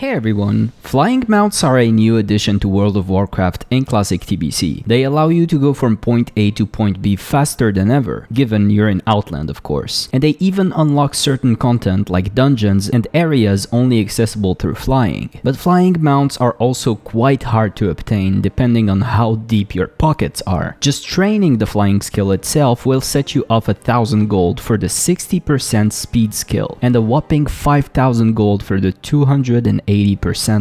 Hey everyone! Flying mounts are a new addition to World of Warcraft in classic TBC. They allow you to go from point A to point B faster than ever, given you're in Outland of course. And they even unlock certain content like dungeons and areas only accessible through flying. But flying mounts are also quite hard to obtain depending on how deep your pockets are. Just training the flying skill itself will set you off 1000 gold for the 60% speed skill and a whopping 5000 gold for the 280%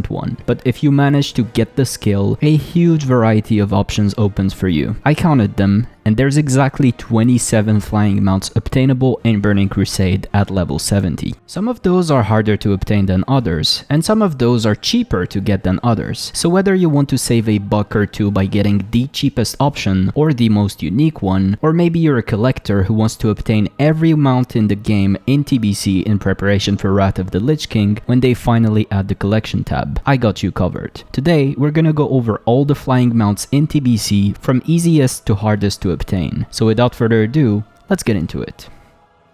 one. But if you manage to get the skill, a huge variety of options opens for you. I counted them, and there's exactly 27 flying mounts obtainable in Burning Crusade at level 70. Some of those are harder to obtain than others, and some of those are cheaper to get than others. So whether you want to save a buck or two by getting the cheapest option or the most unique one, or maybe you're a collector who wants to obtain every mount in the game in TBC in preparation for Wrath of the Lich King when they finally add the collection tab, I got you covered. Today, we're gonna go over all the flying mounts in TBC from easiest to hardest to obtain. So without further ado, let's get into it.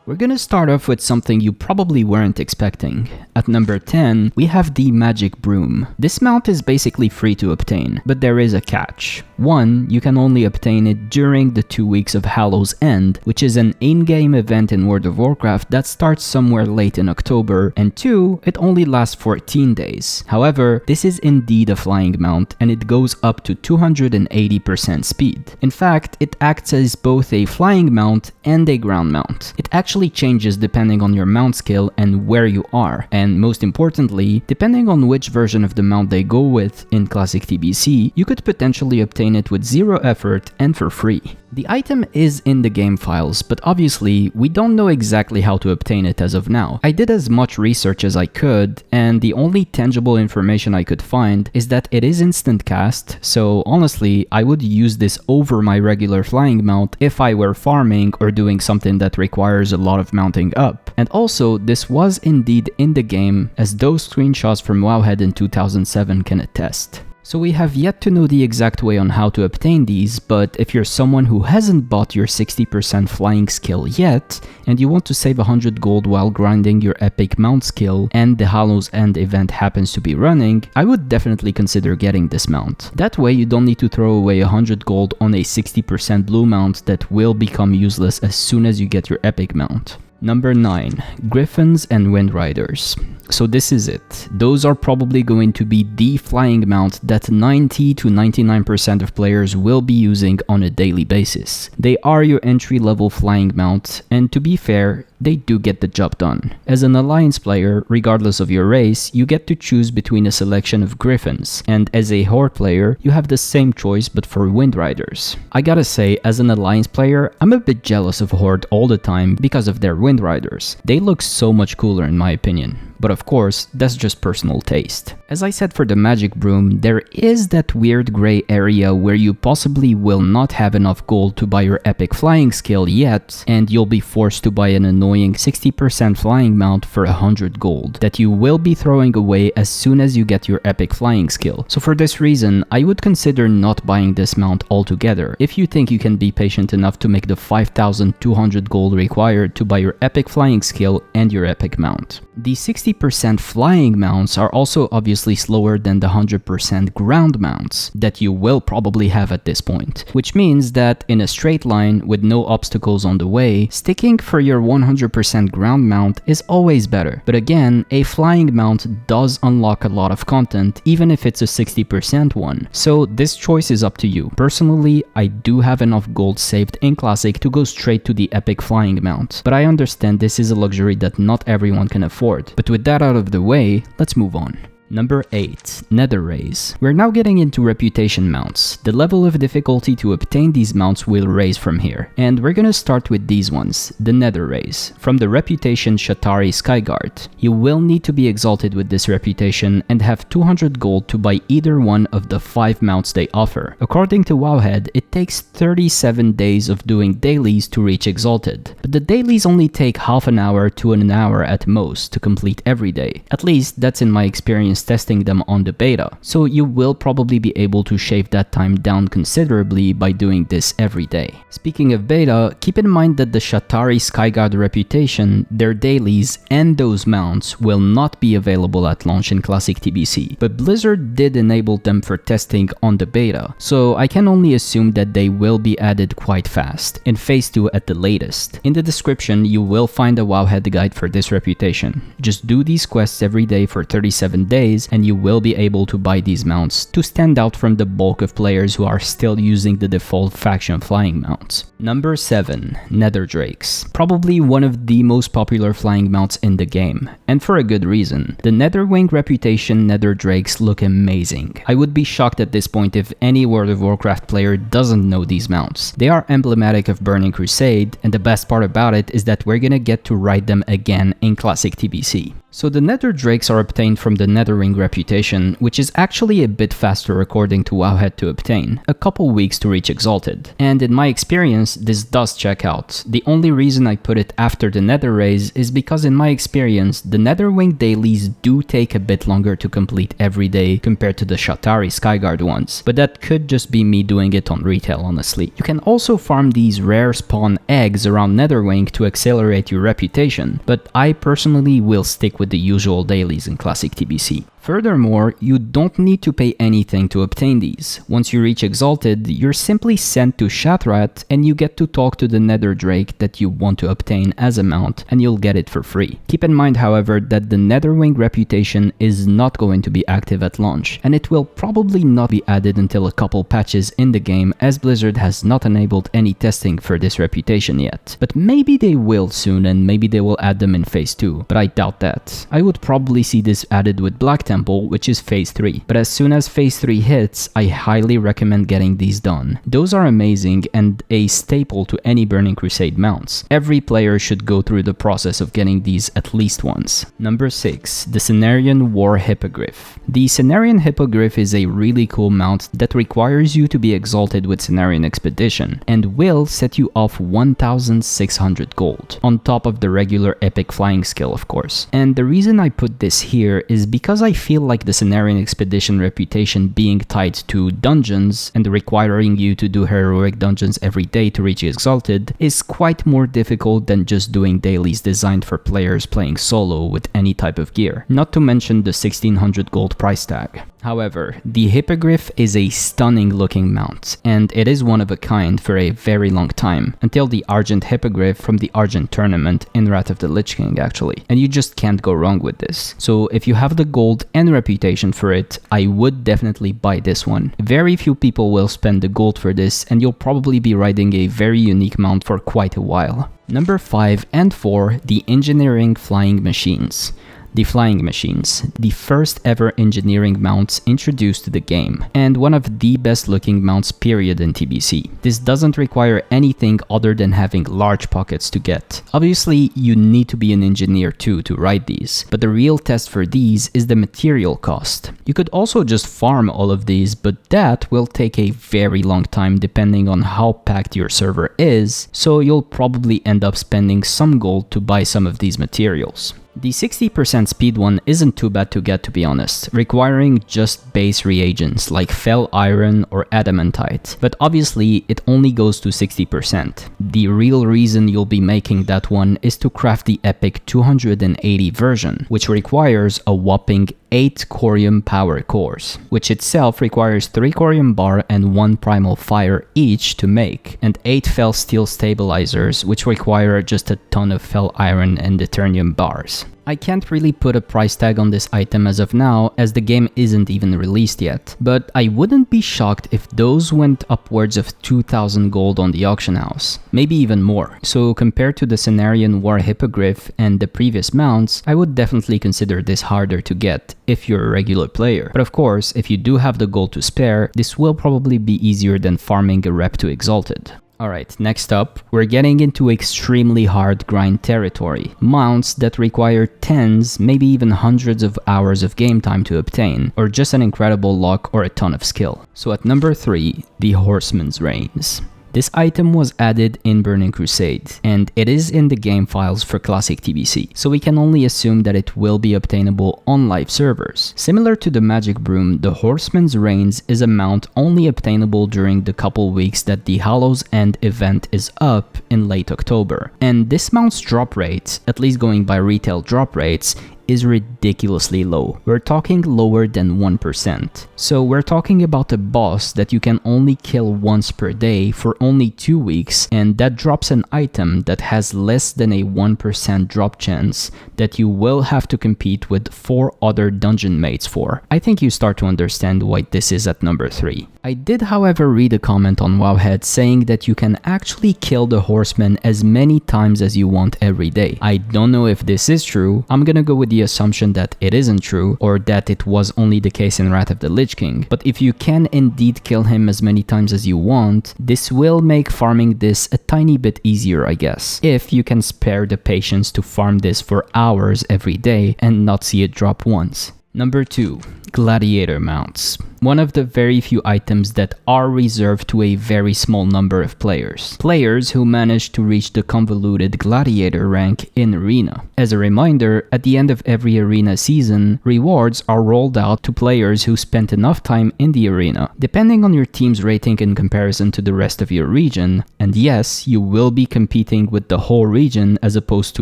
We're gonna start off with something you probably weren't expecting. At number 10, we have the Magic Broom. This mount is basically free to obtain, but there is a catch. One, you can only obtain it during the 2 weeks of Hallow's End, which is an in-game event in World of Warcraft that starts somewhere late in October, and two, it only lasts 14 days. However, this is indeed a flying mount, and it goes up to 280% speed. In fact, it acts as both a flying mount and a ground mount. It actually changes depending on your mount skill and where you are, and most importantly, depending on which version of the mount they go with in classic TBC, you could potentially obtain it with zero effort and for free. The item is in the game files, but obviously we don't know exactly how to obtain it as of now. I did as much research as I could, and the only tangible information I could find is that it is instant cast, so honestly I would use this over my regular flying mount if I were farming or doing something that requires a lot of mounting up. And also, this was indeed in the game, as those screenshots from Wowhead in 2007 can attest. So we have yet to know the exact way on how to obtain these, but if you're someone who hasn't bought your 60% flying skill yet, and you want to save 100 gold while grinding your epic mount skill, and the Hallow's End event happens to be running, I would definitely consider getting this mount. That way you don't need to throw away 100 gold on a 60% blue mount that will become useless as soon as you get your epic mount. Number 9. Griffins and Wind Riders. So this is it. Those are probably going to be the flying mount that 90 to 99% of players will be using on a daily basis. They are your entry-level flying mount, and to be fair, they do get the job done. As an Alliance player, regardless of your race, you get to choose between a selection of Griffins, and as a Horde player, you have the same choice but for Wind Riders. I gotta say, as an Alliance player, I'm a bit jealous of Horde all the time because of their Wind Riders. They look so much cooler in my opinion. But of course, that's just personal taste. As I said for the Magic Broom, there is that weird gray area where you possibly will not have enough gold to buy your epic flying skill yet, and you'll be forced to buy an annoying 60% flying mount for 100 gold that you will be throwing away as soon as you get your epic flying skill. So for this reason, I would consider not buying this mount altogether if you think you can be patient enough to make the 5200 gold required to buy your epic flying skill and your epic mount. The 60% flying mounts are also obviously slower than the 100% ground mounts that you will probably have at this point, which means that in a straight line with no obstacles on the way, sticking for your 100% ground mount is always better. But again, a flying mount does unlock a lot of content even if it's a 60% one, so this choice is up to you. Personally, I do have enough gold saved in Classic to go straight to the epic flying mount, but I understand this is a luxury that not everyone can afford. But with that out of the way, let's move on. Number 8. Nether Rays. We're now getting into reputation mounts. The level of difficulty to obtain these mounts will raise from here, and we're gonna start with these ones, the Nether Rays. From the reputation Shat'ari Skyguard. You will need to be exalted with this reputation and have 200 gold to buy either one of the 5 mounts they offer. According to Wowhead, it takes 37 days of doing dailies to reach exalted, but the dailies only take half an hour to an hour at most to complete every day. At least that's in my experience experience testing them on the beta, so you will probably be able to shave that time down considerably by doing this every day. Speaking of beta, keep in mind that the Shat'ari Skyguard reputation, their dailies, and those mounts will not be available at launch in Classic TBC, but Blizzard did enable them for testing on the beta, so I can only assume that they will be added quite fast, in Phase 2 at the latest. In the description, you will find a Wowhead guide for this reputation. Just do these quests every day for 37 days and you will be able to buy these mounts to stand out from the bulk of players who are still using the default faction flying mounts. Number 7. Nether Drakes. Probably one of the most popular flying mounts in the game, and for a good reason. The Netherwing reputation Nether Drakes look amazing. I would be shocked at this point if any World of Warcraft player doesn't know these mounts. They are emblematic of Burning Crusade, and the best part about it is that we're gonna get to ride them again in Classic TBC. So the Nether Drakes are obtained from the Netherwing reputation, which is actually a bit faster according to Wowhead to obtain, a couple weeks to reach Exalted. And in my experience, this does check out. The only reason I put it after the Nether Rays is because in my experience, the Netherwing dailies do take a bit longer to complete every day compared to the Shat'ari Skyguard ones, but that could just be me doing it on retail honestly. You can also farm these rare spawn eggs around Netherwing to accelerate your reputation, but I personally will stick with the usual dailies in Classic TBC. Furthermore, you don't need to pay anything to obtain these. Once you reach Exalted, you're simply sent to Shat'rat and you get to talk to the Nether Drake that you want to obtain as a mount and you'll get it for free. Keep in mind, however, that the Netherwing reputation is not going to be active at launch, and it will probably not be added until a couple patches in the game, as Blizzard has not enabled any testing for this reputation yet. But maybe they will soon, and maybe they will add them in Phase 2, but I doubt that. I would probably see this added with Black Temple, which is Phase 3. But as soon as Phase 3 hits, I highly recommend getting these done. Those are amazing and a staple to any Burning Crusade mounts. Every player should go through the process of getting these at least once. Number 6. The CENARION War Hippogryph. The CENARION Hippogryph is a really cool mount that requires you to be exalted with CENARION Expedition and will set you off 1,600 gold, on top of the regular epic flying skill of course. And the reason I put this here is because I feel like the CENARION Expedition reputation being tied to dungeons and requiring you to do heroic dungeons every day to reach Exalted is quite more difficult than just doing dailies designed for players playing solo with any type of gear, not to mention the 1,600 gold price tag. However, the Hippogryph is a stunning looking mount, and it is one of a kind for a very long time, until the Argent Hippogryph from the Argent tournament in Wrath of the Lich King actually, and you just can't go wrong with this. So if you have the gold and reputation for it, I would definitely buy this one. Very few people will spend the gold for this, and you'll probably be riding a very unique mount for quite a while. Number 5 and 4, the Engineering Flying Machines. The Flying Machines, the first ever engineering mounts introduced to the game, and one of the best looking mounts period in TBC. This doesn't require anything other than having large pockets to get. Obviously, you need to be an engineer too to ride these, but the real test for these is the material cost. You could also just farm all of these, but that will take a very long time depending on how packed your server is, so you'll probably end up spending some gold to buy some of these materials. The 60% speed one isn't too bad to get, to be honest, requiring just base reagents like fel iron or adamantite, but obviously it only goes to 60%. The real reason you'll be making that one is to craft the epic 280 version, which requires a whopping 8 Corium power cores, which itself requires 3 Corium bar and 1 primal fire each to make, and 8 fel steel stabilizers, which require just a ton of fel iron and Eternium bars. I can't really put a price tag on this item as of now, as the game isn't even released yet, but I wouldn't be shocked if those went upwards of 2,000 gold on the auction house, maybe even more. So compared to the CENARION War Hippogryph and the previous mounts, I would definitely consider this harder to get if you're a regular player. But of course, if you do have the gold to spare, this will probably be easier than farming a rep to Exalted. Alright, next up, we're getting into extremely hard grind territory. Mounts that require tens, maybe even hundreds of hours of game time to obtain, or just an incredible luck or a ton of skill. So at number 3, the HORSEMAN'S REINS. This item was added in Burning Crusade, and it is in the game files for Classic TBC, so we can only assume that it will be obtainable on live servers. Similar to the Magic Broom, the HORSEMAN'S REINS is a mount only obtainable during the couple weeks that the Hallows End event is up in late October. And this mount's drop rate, at least going by retail drop rates, is ridiculously low. We're talking lower than 1%. So we're talking about a boss that you can only kill once per day for only 2 weeks, and that drops an item that has less than a 1% drop chance that you will have to compete with 4 other dungeon mates for. I think you start to understand why this is at number 3. I did, however, read a comment on Wowhead saying that you can actually kill the Horseman as many times as you want every day. I don't know if this is true. I'm gonna go with the assumption that it isn't true, or that it was only the case in Wrath of the Lich King. But if you can indeed kill him as many times as you want, this will make farming this a tiny bit easier, I guess. If you can spare the patience to farm this for hours every day and not see it drop once. Number 2. Gladiator Mounts. One of the very few items that are reserved to a very small number of players. Players who manage to reach the convoluted Gladiator rank in Arena. As a reminder, at the end of every Arena season, rewards are rolled out to players who spent enough time in the Arena. Depending on your team's rating in comparison to the rest of your region, and yes, you will be competing with the whole region as opposed to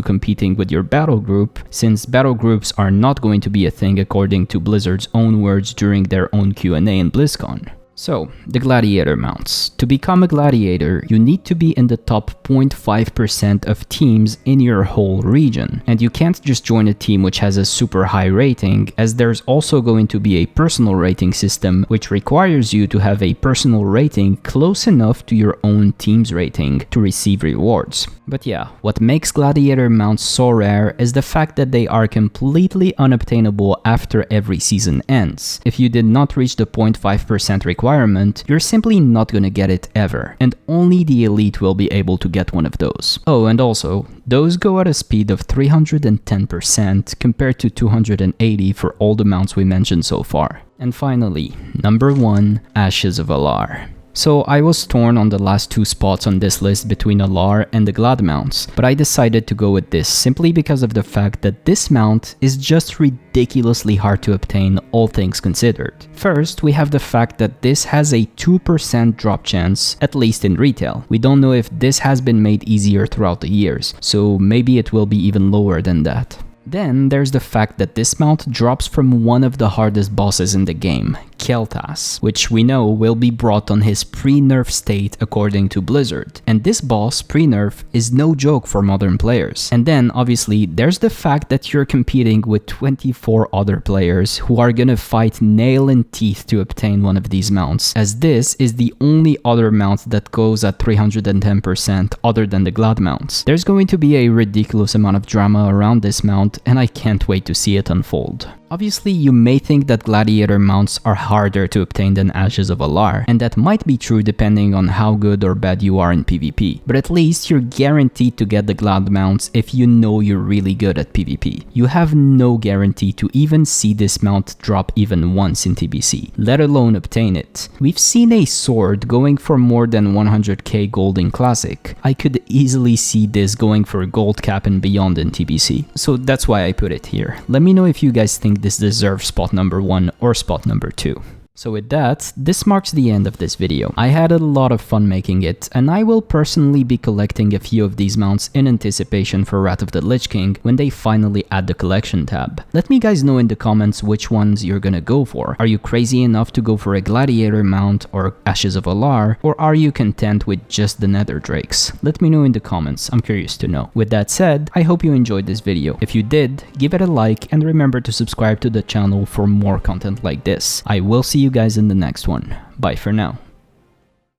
competing with your battle group, since battle groups are not going to be a thing according to Blizzard's own words during their own Q&A in BlizzCon. So, the Gladiator Mounts. To become a Gladiator, you need to be in the top 0.5% of teams in your whole region. And you can't just join a team which has a super high rating, as there's also going to be a personal rating system which requires you to have a personal rating close enough to your own team's rating to receive rewards. But yeah, what makes Gladiator Mounts so rare is the fact that they are completely unobtainable after every season ends. If you did not reach the 0.5% requirement, you're simply not gonna get it ever, and only the elite will be able to get one of those. Oh, and also, those go at a speed of 310% compared to 280 for all the mounts we mentioned so far. And finally, number 1, Ashes of Alar. So I was torn on the last 2 spots on this list between Alar and the Glad mounts, but I decided to go with this simply because of the fact that this mount is just ridiculously hard to obtain, all things considered. First, we have the fact that this has a 2% drop chance, at least in retail. We don't know if this has been made easier throughout the years, so maybe it will be even lower than that. Then there's the fact that this mount drops from one of the hardest bosses in the game, Kel'Thas, which we know will be brought on his pre-nerf state according to Blizzard. And this boss, pre-nerf, is no joke for modern players. And then, obviously, there's the fact that you're competing with 24 other players who are gonna fight nail and teeth to obtain one of these mounts, as this is the only other mount that goes at 310% other than the Glad mounts. There's going to be a ridiculous amount of drama around this mount, and I can't wait to see it unfold. Obviously, you may think that Gladiator mounts are harder to obtain than Ashes of Alar, and that might be true depending on how good or bad you are in PvP, but at least you're guaranteed to get the Glad mounts if you know you're really good at PvP. You have no guarantee to even see this mount drop even once in TBC, let alone obtain it. We've seen a sword going for more than 100k gold in Classic. I could easily see this going for gold cap and beyond in TBC, so that's why I put it here. Let me know if you guys think this deserves spot number 1 or spot number 2. So with that, this marks the end of this video. I had a lot of fun making it, and I will personally be collecting a few of these mounts in anticipation for Wrath of the Lich King when they finally add the collection tab. Let me guys know in the comments which ones you're gonna go for. Are you crazy enough to go for a Gladiator mount or Ashes of Alar, or are you content with just the Nether Drakes? Let me know in the comments, I'm curious to know. With that said, I hope you enjoyed this video. If you did, give it a like and remember to subscribe to the channel for more content like this. I will see you guys in the next one. Bye for now.